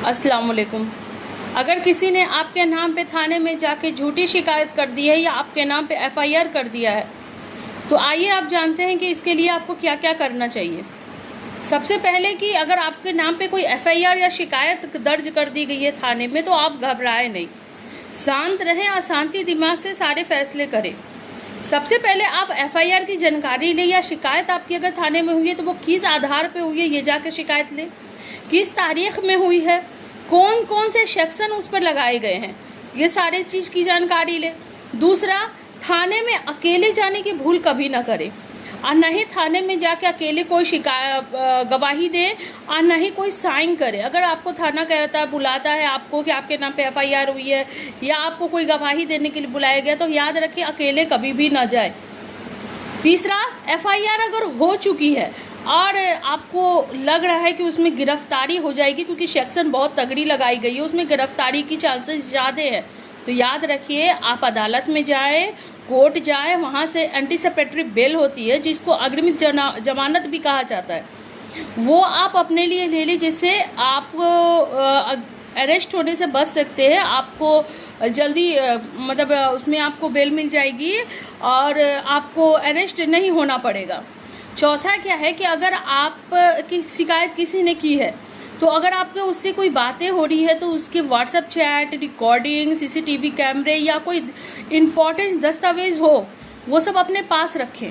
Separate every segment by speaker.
Speaker 1: अस्सलाम वालेकुम। अगर किसी ने आपके नाम पे थाने में जाके झूठी शिकायत कर दी है या आपके नाम पे एफआईआर कर दिया है, तो आइए आप जानते हैं कि इसके लिए आपको क्या क्या करना चाहिए। सबसे पहले कि अगर आपके नाम पे कोई एफआईआर या शिकायत दर्ज कर दी गई है थाने में, तो आप घबराएं नहीं, शांत रहें और शांति दिमाग से सारे फैसले करें। सबसे पहले आप एफआईआर की जानकारी लें, या शिकायत आपकी अगर थाने में हुई है तो वो किस आधार पे हुई है ये जाके शिकायत लें, किस तारीख में हुई है, कौन कौन से सेक्शन उस पर लगाए गए हैं, ये सारे चीज़ की जानकारी लें। दूसरा, थाने में अकेले जाने की भूल कभी ना करें, और न ही थाने में जाके अकेले कोई गवाही दें, और न ही कोई साइन करे। अगर आपको थाना कहता है, बुलाता है आपको कि आपके नाम पे एफआईआर हुई है या आपको कोई गवाही देने के लिए बुलाया गया, तो याद रखें अकेले कभी भी ना जाए। तीसरा, एफआईआर अगर हो चुकी है और आपको लग रहा है कि उसमें गिरफ्तारी हो जाएगी, क्योंकि सेक्शन बहुत तगड़ी लगाई गई है, उसमें गिरफ्तारी की चांसेस ज़्यादा है, तो याद रखिए आप अदालत में जाएं, कोर्ट जाएं, वहाँ से एंटीसिपेटरी बेल होती है जिसको अग्रिम जमानत भी कहा जाता है, वो आप अपने लिए ले लीजिए, जिससे आप अरेस्ट होने से बच सकते हैं। आपको जल्दी मतलब उसमें आपको बेल मिल जाएगी और आपको अरेस्ट नहीं होना पड़ेगा। चौथा क्या है कि अगर आप की शिकायत किसी ने की है, तो अगर आपके उससे कोई बातें हो रही है तो उसके व्हाट्सएप चैट, रिकॉर्डिंग, सीसीटीवी कैमरे या कोई इम्पोर्टेंट दस्तावेज हो, वो सब अपने पास रखें।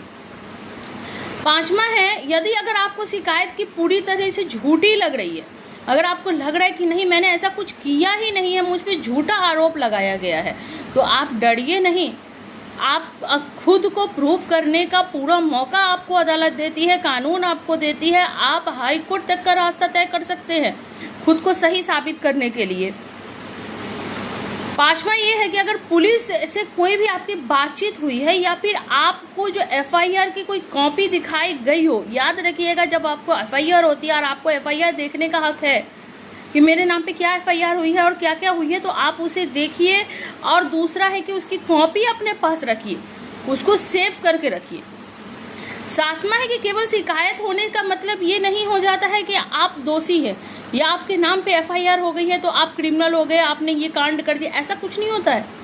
Speaker 1: पांचवा है, यदि अगर आपको शिकायत की पूरी तरह से झूठी लग रही है, अगर आपको लग रहा है कि नहीं मैंने ऐसा कुछ किया ही नहीं है, मुझ पर झूठा आरोप लगाया गया है, तो आप डरिए नहीं। आप खुद को प्रूफ करने का पूरा मौका आपको अदालत देती है, कानून आपको देती है। आप हाई कोर्ट तक का रास्ता तय कर सकते हैं खुद को सही साबित करने के लिए। पांचवा ये है कि अगर पुलिस से कोई भी आपकी बातचीत हुई है या फिर आपको जो एफआईआर की कोई कॉपी दिखाई गई हो, याद रखिएगा जब आपको एफआईआर होती है और आपको एफआईआर देखने का हक है कि मेरे नाम पे क्या एफआईआर हुई है और क्या क्या हुई है, तो आप उसे देखिए। और दूसरा है कि उसकी कॉपी अपने पास रखिए, उसको सेव करके रखिए। सातवां है कि केवल शिकायत होने का मतलब ये नहीं हो जाता है कि आप दोषी हैं या आपके नाम पे एफआईआर हो गई है तो आप क्रिमिनल हो गए, आपने ये कांड कर दिया, ऐसा कुछ नहीं होता है।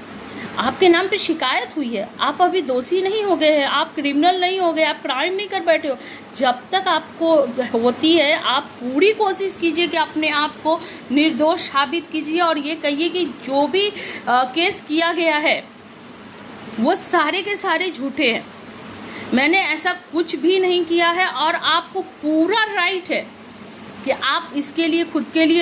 Speaker 1: आपके नाम पे शिकायत हुई है, आप अभी दोषी नहीं हो गए हैं, आप क्रिमिनल नहीं हो गए, आप क्राइम नहीं कर बैठे हो। जब तक आपको होती है आप पूरी कोशिश कीजिए कि अपने आप को निर्दोष साबित कीजिए और ये कहिए कि जो भी केस किया गया है वो सारे के सारे झूठे हैं, मैंने ऐसा कुछ भी नहीं किया है। और आपको पूरा राइट है कि आप इसके लिए खुद के लिए